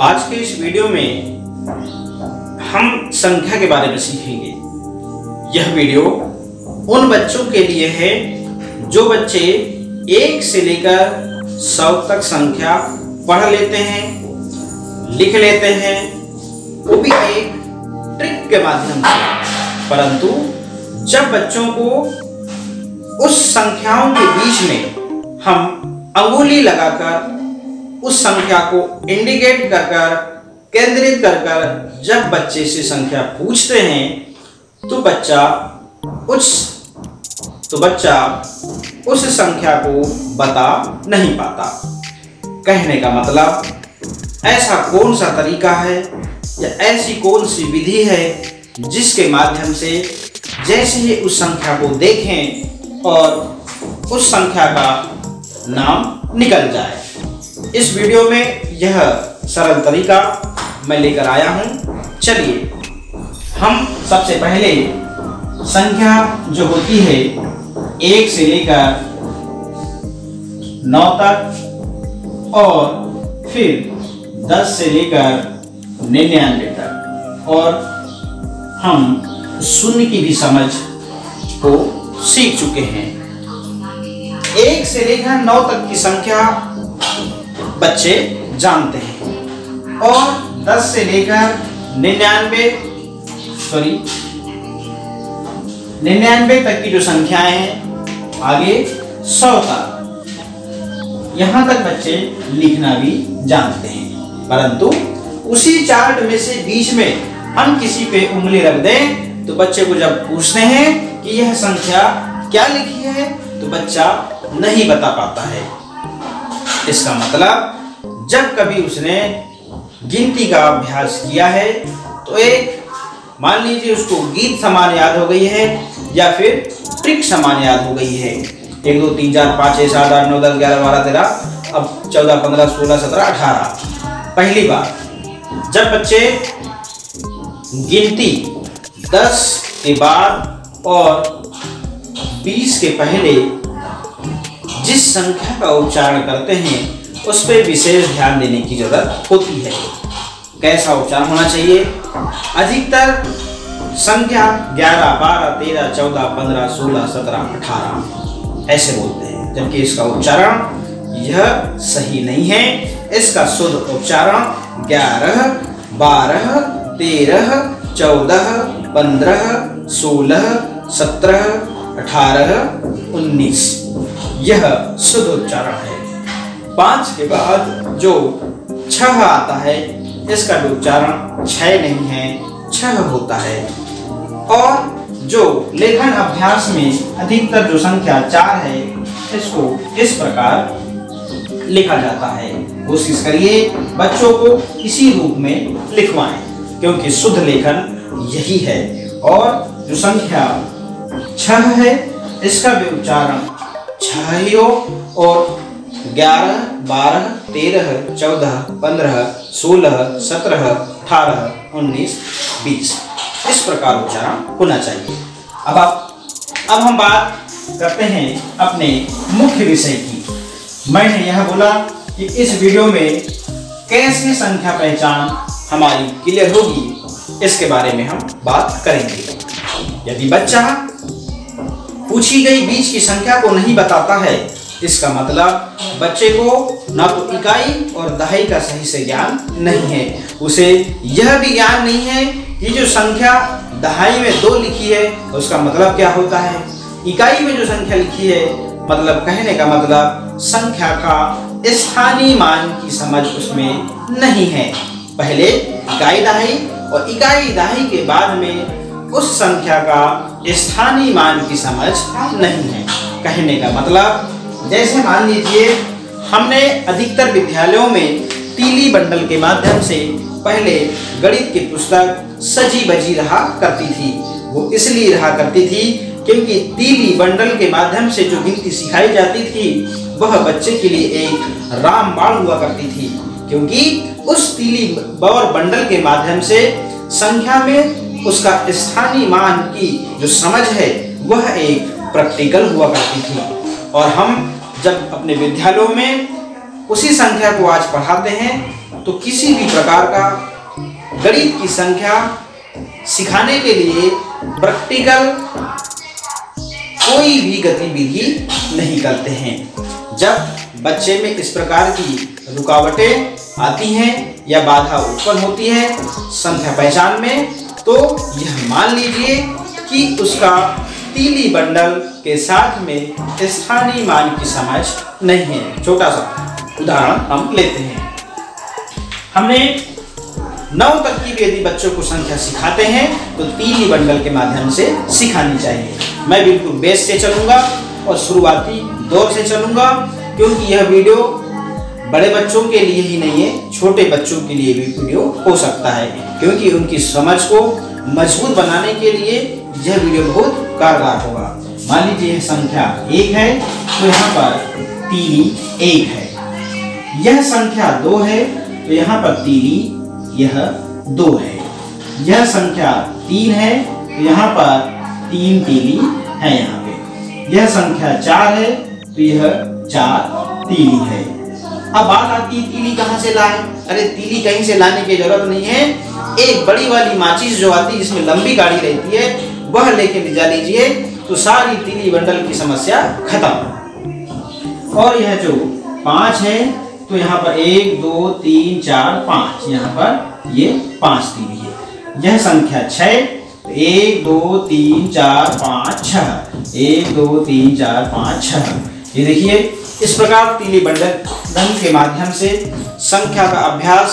आज के इस वीडियो में हम संख्या के बारे में सीखेंगे। यह वीडियो उन बच्चों के लिए है जो बच्चे 1 से लेकर 100 तक संख्या पढ़ लेते हैं, लिख लेते हैं, वो भी एक ट्रिक के माध्यम से। परंतु जब बच्चों को उस संख्याओं के बीच में हम अंगुली लगाकर उस संख्या को इंडिकेट कर कर, केंद्रित कर कर जब बच्चे से संख्या पूछते हैं तो बच्चा उस संख्या को बता नहीं पाता। कहने का मतलब ऐसा कौन सा तरीका है या ऐसी कौन सी विधि है जिसके माध्यम से जैसे ही उस संख्या को देखें और उस संख्या का नाम निकल जाए। इस वीडियो में यह सरल तरीका मैं लेकर आया हूं। चलिए हम सबसे पहले संख्या जो होती है 1 से लेकर 9 तक और फिर 10 से लेकर 99 तक और हम शून्य की भी समझ को सीख चुके हैं। 1 से लेकर 9 तक की संख्या बच्चे जानते हैं और 10 से लेकर 99 तक की जो संख्याएं हैं आगे 100 तक, यहां तक बच्चे लिखना भी जानते हैं। परंतु उसी चार्ट में से बीच में हम किसी पे उंगली रख दें तो बच्चे को जब पूछते हैं कि यह संख्या क्या लिखी है तो बच्चा नहीं बता पाता है। इसका मतलब जब कभी उसने गिनती का अभ्यास किया है तो एक मान लीजिए उसको गीत समान याद हो गई है या फिर ट्रिक समान याद हो गई है। 1 2 3 4 5 6 7 8 9 10 11 12 13 अब 14 15 16 17 18। पहली बार जब बच्चे गिनती 10 के बाद और 20 के पहले जिस संख्या का उच्चारण करते हैं उस पर विशेष ध्यान देने की जरूरत होती है। कैसा उच्चारण होना चाहिए? अधिकतर संख्या 11 12 13 14 15 16 17 18 ऐसे बोलते हैं, जबकि इसका उच्चारण यह सही नहीं है। इसका शुद्ध उच्चारण 11 12 13 14 15 16 17 18 19 यह शुद्ध उच्चारण है। 5 के बाद जो 6 आता है इसका भी उच्चारण 6 नहीं है, 6 होता है। और जो लेखन अभ्यास में अधिकतर जो संख्या 4 है इसको इस प्रकार लिखा जाता है। कोशिश करिए बच्चों को इसी रूप में लिखवाएं क्योंकि शुद्ध लेखन यही है। और जो संख्या 6 है इसका भी उच्चारण 6 ही हो और 11 12 13 14 15 16 17 18 19 20 इस प्रकार उच्चारण होना चाहिए। अब हम बात करते हैं अपने मुख्य विषय की। मैंने यह बोला कि इस वीडियो में कैसे संख्या पहचान हमारी क्लियर होगी इसके बारे में हम बात करेंगे। यदि बच्चा पूछी गई बीच की संख्या को नहीं बताता है इसका मतलब बच्चे को ना तो इकाई और दहाई का सही से ज्ञान नहीं है। उसे यह भी ज्ञान नहीं है कि जो संख्या दहाई में 2 लिखी है उसका मतलब क्या होता है। इकाई में जो संख्या लिखी है मतलब कहने का मतलब संख्या का स्थानीय मान की समझ उसमें नहीं है। पहले इकाई दहाई और इकाई दहाई के बाद में उस संख्या का स्थानीय मान की समझ नहीं है। कहने का मतलब जैसे मान लीजिए हमने अधिकतर विद्यालयों में तीली बंडल के माध्यम से पहले गणित की पुस्तक सजी बजी रहा करती थी। वो इसलिए रहा करती थी क्योंकि तीली बंडल के माध्यम से जो गिनती सिखाई जाती थी वह बच्चे के लिए एक रामबाण हुआ करती थी, क्योंकि उस तीली और बंडल के माध्यम से संख्या में उसका स्थानीय मान की जो समझ है वह एक प्रैक्टिकल हुआ करती थी। और हम जब अपने विद्यालयों में उसी संख्या को आज पढ़ाते हैं तो किसी भी प्रकार का गणित की संख्या सिखाने के लिए प्रैक्टिकल कोई भी गतिविधि नहीं करते हैं। जब बच्चे में इस प्रकार की रुकावटें आती हैं या बाधा उत्पन्न होती है संख्या पहचान में, तो यह मान लीजिए कि उसका तीली बंडल के साथ में स्थानीय मान की समझ नहीं है। छोटा सा उदाहरण हम लेते हैं। हमने 9 तक की यदि बच्चों को संख्या सिखाते हैं तो तीली बंडल के माध्यम से सिखानी चाहिए। मैं बिल्कुल बेस से चलूंगा और शुरुआती दौर से चलूंगा, क्योंकि यह वीडियो बड़े बच्चों के लिए ही नहीं है, छोटे बच्चों के लिए भी वीडियो हो सकता है, क्योंकि उनकी समझ को मजबूत बनाने के लिए यह वीडियो बहुत कारगर होगा। मान लीजिए यह संख्या 1 है तो यहाँ पर तीली 1 है। यह संख्या 2 है तो यहाँ पर तीली यह 2 है। यह संख्या 3 है तो यहाँ पर 3 तीली है। यहाँ पे यह संख्या 4 है तो यह 4 तीली है। अब बात आती है तीली कहाँ से लाए? अरे तीली कहीं से लाने की जरूरत नहीं है। एक बड़ी वाली माचिस जो आती है जिसमें लंबी गाड़ी रहती है वह लेके ले जा लीजिए तो सारी तीली बंडल की समस्या खत्म। और यह जो 5 है तो यहाँ पर 1 2 3 4 5, यहाँ पर ये 5 तीली है। यह संख्या 6 1 2 3 4 5 6, 1 2 3 4 5 6। ये देखिए इस प्रकार तीली बंडल के माध्यम से संख्या का अभ्यास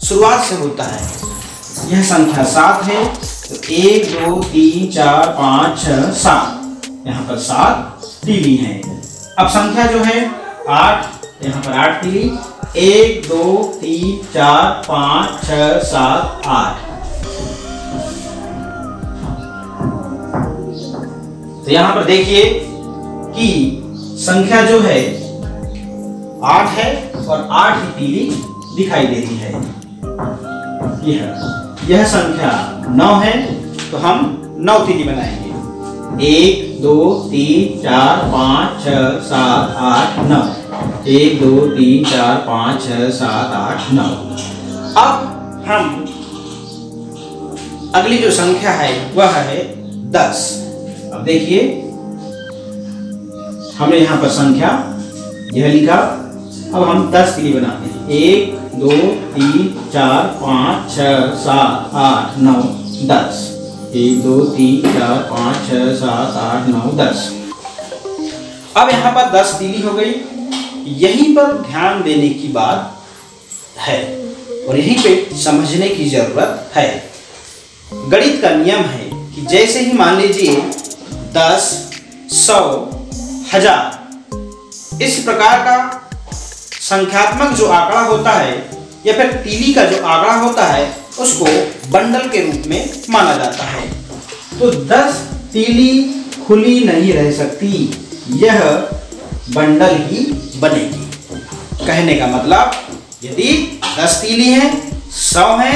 शुरुआत से होता है। यह संख्या 7 है तो 1 2 3 4 5 6 7, यहाँ पर 7 तीली है। अब संख्या जो है 8, यहाँ पर 8 तीली, 1 2 3 4 5 6 7 8। तो यहाँ पर देखिए कि संख्या जो है 8 है और 8 ही तीली दिखाई दे रही है। यह संख्या 9 है तो हम 9 तीली बनाएंगे। 1 2 3 4 5 6 7 8 9, 1 2 3 4 5 6 7 8 9। अब हम अगली जो संख्या है वह है 10। अब देखिए हमने यहाँ पर संख्या यह लिखा। अब हम 10 तीली बनाते हैं। 1 2 3 4 5 6 7 8 9 10, 1 2 3 4 5 6 7 8 9 10। अब यहाँ पर 10 तीली हो गई। यहीं पर ध्यान देने की बात है और यहीं पे समझने की जरूरत है। गणित का नियम है कि जैसे ही मान लीजिए 10 100 1000 इस प्रकार का संख्यात्मक जो आंकड़ा होता है या फिर तीली का जो आंकड़ा होता है उसको बंडल के रूप में माना जाता है। तो 10 तीली खुली नहीं रह सकती, यह बंडल ही बनेगी। कहने का मतलब यदि 10 तीली है 100 है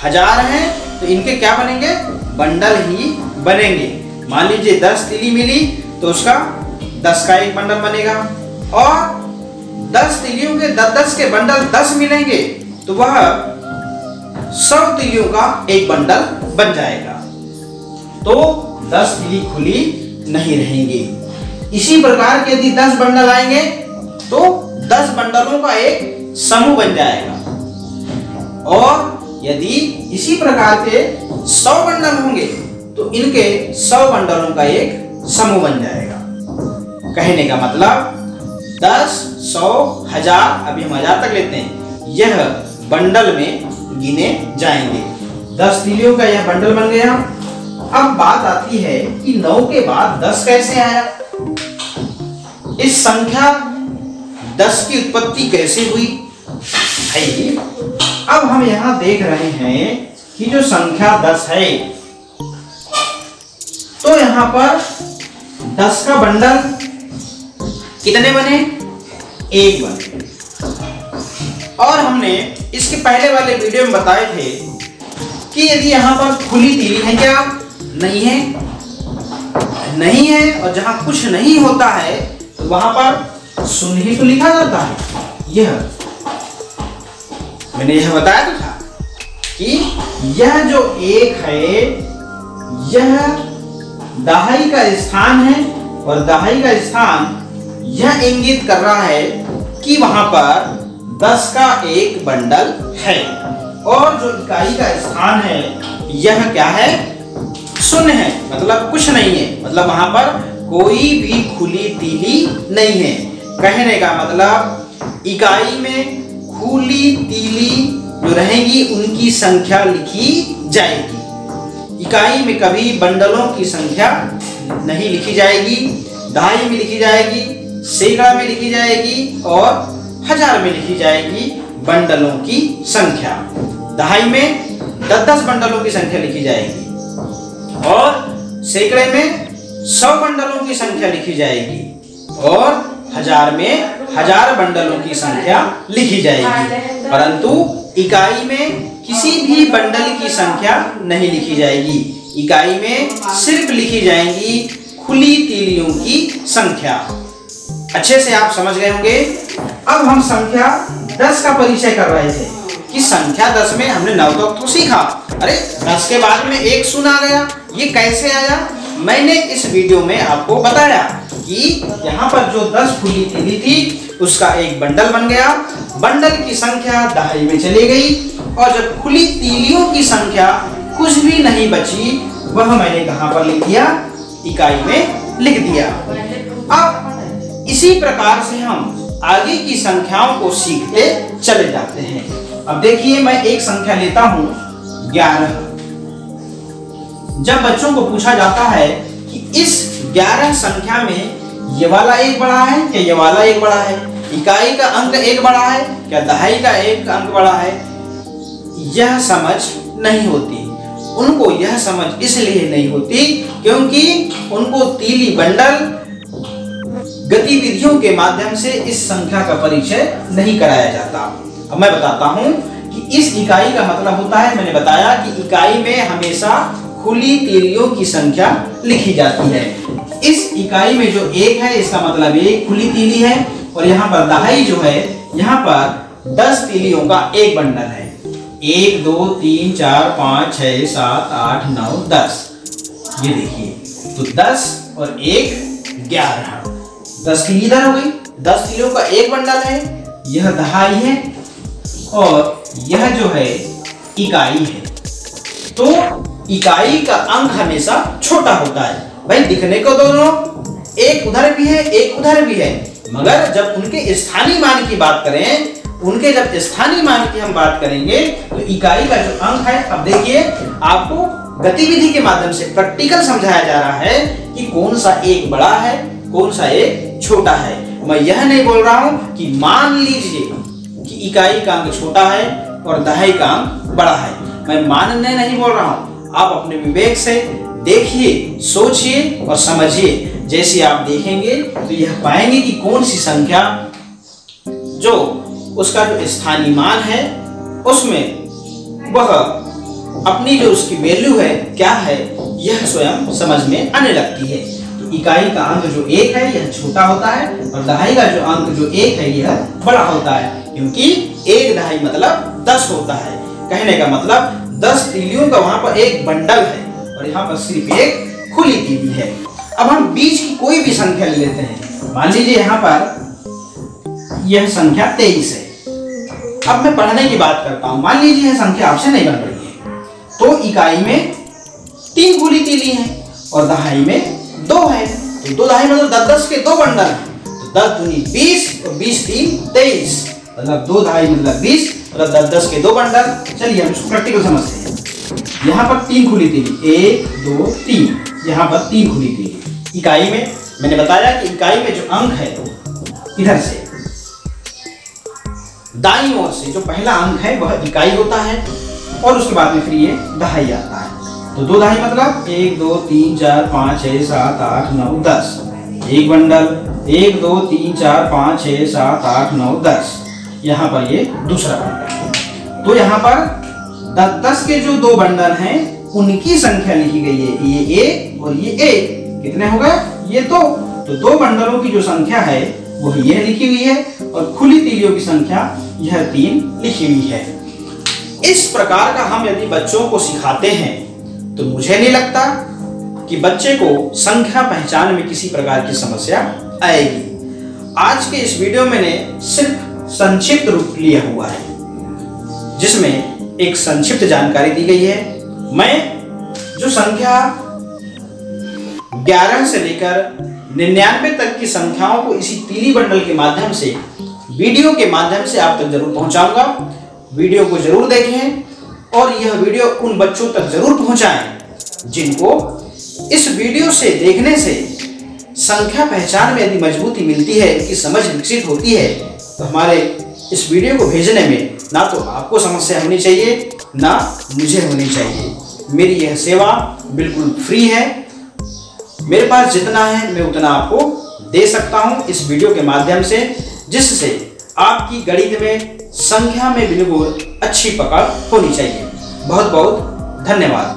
1000 है तो इनके क्या बनेंगे? बंडल ही बनेंगे। मान लीजिए 10 तीली मिली तो उसका 10 का एक बंडल बनेगा और 10 तीलियों के 10 के बंडल 10 मिलेंगे तो वह 100 तीलियों का एक बंडल बन जाएगा। तो 10 तीली खुली नहीं रहेंगी। इसी प्रकार के यदि 10 बंडल आएंगे तो 10 बंडलों का एक समूह बन जाएगा और यदि इसी प्रकार के 100 बंडल होंगे तो इनके 100 बंडलों का एक समूह बन जाएगा। कहने का मतलब 10 100 1000, अभी हम 1000 तक लेते हैं, यह बंडल में गिने जाएंगे। 10 तीलियों का यह बंडल बन गया। अब बात आती है कि 9 के बाद 10 कैसे आया? इस संख्या 10 की उत्पत्ति कैसे हुई? अब हम यहां देख रहे हैं कि जो संख्या 10 है तो यहां पर 10 का बंडल कितने बने? 1 बने। और हमने इसके पहले वाले वीडियो में बताए थे कि यदि यहां पर खुली तीली है क्या? नहीं है, नहीं है। और जहां कुछ नहीं होता है तो वहां पर शून्य ही तो लिखा जाता है। यह मैंने यह बताया तो था कि यह जो 1 है यह दहाई का स्थान है और दहाई का स्थान यह इंगित कर रहा है कि वहां पर 10 का एक बंडल है और जो इकाई का स्थान है यह क्या है, शून्य है, मतलब कुछ नहीं है, मतलब वहां पर कोई भी खुली तीली नहीं है। कहने का मतलब इकाई में खुली तीली जो रहेगी उनकी संख्या लिखी जाएगी। इकाई में कभी बंडलों की संख्या नहीं लिखी जाएगी, दहाई में लिखी जाएगी, सैकड़ा में लिखी जाएगी और हजार में लिखी जाएगी बंडलों की संख्या। दहाई में 10-10 बंडलों की संख्या लिखी जाएगी और सैकड़े में 100 बंडलों की संख्या लिखी जाएगी और हजार में 1000 बंडलों की संख्या लिखी जाएगी। परंतु इकाई में किसी भी बंडल की संख्या नहीं लिखी जाएगी। इकाई में सिर्फ लिखी जाएंगी खुली तीलियों की संख्या। अच्छे से आप समझ गए होंगे। अब हम संख्या 10 का परिचय कर रहे थे कि संख्या 10 में हमने 9 तक तो सीखा। अरे 10 के बाद में एक शून्य आ गया, ये कैसे आया? मैंने इस वीडियो में आपको बताया कि यहाँ पर जो 10 खुली तीली थी उसका एक बंडल बन गया, बंडल की संख्या दहाई में चली गई और जब खुली तीलियों की संख्या कुछ भी नहीं बची वह मैंने कहां पर लिख दिया, इकाई में लिख दिया। अब इसी प्रकार से हम आगे की संख्याओं को सीखते चले जाते हैं। अब देखिए मैं एक संख्या लेता हूं 11। जब बच्चों को पूछा जाता है कि इस 11 संख्या में ये वाला एक बड़ा है क्या ये वाला एक बड़ा है, इकाई का अंक एक बड़ा है क्या दहाई का एक अंक बड़ा है, यह समझ नहीं होती। उनको यह समझ इसलिए नहीं होती क्योंकि उनको तीली बंडल गतिविधियों के माध्यम से इस संख्या का परिचय नहीं कराया जाता। अब मैं बताता हूं कि इस इकाई का मतलब होता है, मैंने बताया कि इकाई में हमेशा खुली तीलियों की संख्या लिखी जाती है। इस इकाई में जो 1 है इसका मतलब 1 खुली तीली है और यहाँ पर दहाई जो है यहाँ पर 10 तीलियों का एक बंडल है। 1 2 3 4 5 6 7 8 9 10। ये देखिए तो 10 और 1 11। 10 तीली इधर हो गई, 10 तीलियों का एक बंडल है, यह दहाई है और यह जो है इकाई है। तो इकाई का अंक हमेशा छोटा होता है। भाई दिखने को दोनों एक उधर भी है एक उधर भी है, मगर जब उनके स्थानीय मान की बात करें, उनके जब स्थानीय मान की हम बात करेंगे तो इकाई का जो अंक है, अब देखिए आपको गतिविधि के माध्यम से प्रैक्टिकल समझाया जा रहा है कि कौन सा एक बड़ा है कौन सा एक छोटा है। मैं यह नहीं बोल रहा हूं कि मान लीजिए कि इकाई का अंक छोटा है और दहाई का अंक बड़ा है, मैं मानने नहीं बोल रहा हूं। आप अपने विवेक से देखिए, सोचिए और समझिए। जैसे आप देखेंगे तो यह पाएंगे कि कौन सी संख्या जो उसका जो स्थानीय मान है उसमें वह अपनी जो उसकी वैल्यू है क्या है यह स्वयं समझ में आने लगती है। तो इकाई का अंक जो 1 है यह छोटा होता है और दहाई का जो अंक जो 1 है यह बड़ा होता है, क्योंकि 1 दहाई मतलब 10 होता है। कहने का मतलब 10 तीलियों का वहां पर एक बंडल है और यहाँ पर सिर्फ एक खुली तीली है। अब हम बीच की कोई भी संख्या ले लेते हैं। मान लीजिए यहाँ पर यह संख्या 23 है। अब मैं पढ़ने की बात करता हूं। मान लीजिए यह संख्या आपसे नहीं बन रही है, तो इकाई में 3 खुली तीली है और दहाई में 2 है, तो 2 दहाई मतलब 10-10 के 2 बंडल हैं। तो 10 दूनी 20 और 20 3 23, मतलब 2 दहाई मतलब 20 मतलब 10-10 के 2 बंडल। चलिए हम इसको प्रैक्टिकल समझते हैं। यहाँ पर 3 खुली तीली 1 2 3, यहाँ पर 3 खुली तीली। इकाई में मैंने बताया कि इकाई में जो अंक है इधर से दाईं ओर से जो पहला अंक है वह इकाई होता है और उसके बाद में फिर ये दहाई आता है। तो 2 दहाई मतलब 1 2 3 4 5 6 7 8 9 10, एक बंडल 1 2 3 4 5 6 7 8 9 10, यहाँ पर ये दूसरा बंडल। तो यहाँ पर 10 के जो 2 बंडल हैं उनकी संख्या लिखी गई है, ये 1 और ये 1। कितने हो गए? ये 2। तो 2 बंडलों की जो संख्या है वह यह लिखी हुई है और खुली तीलियों की संख्या यह 3 लिखी हुई है। इस प्रकार का हम यदि बच्चों को सिखाते हैं तो मुझे नहीं लगता कि बच्चे को संख्या पहचान में किसी प्रकार की समस्या आएगी। आज के इस वीडियो में मैंने सिर्फ संक्षिप्त रूप लिया हुआ है, जिसमें एक संक्षिप्त जानकारी दी गई है। मैं जो संख्या 11 से लेकर 99 तक की संख्याओं को इसी पीली बंडल के माध्यम से, वीडियो के माध्यम से आप तक जरूर पहुंचाऊंगा। वीडियो को जरूर देखें और यह वीडियो उन बच्चों तक जरूर पहुंचाएं जिनको इस वीडियो से देखने से संख्या पहचान में यदि मजबूती मिलती है, इनकी समझ विकसित होती है, तो हमारे इस वीडियो को भेजने में ना तो आपको समस्या होनी चाहिए ना मुझे होनी चाहिए। मेरी यह सेवा बिल्कुल फ्री है। मेरे पास जितना है मैं उतना आपको दे सकता हूं इस वीडियो के माध्यम से, जिससे आपकी गणित में संख्या में बिल्कुल अच्छी पकड़ होनी चाहिए। बहुत बहुत धन्यवाद।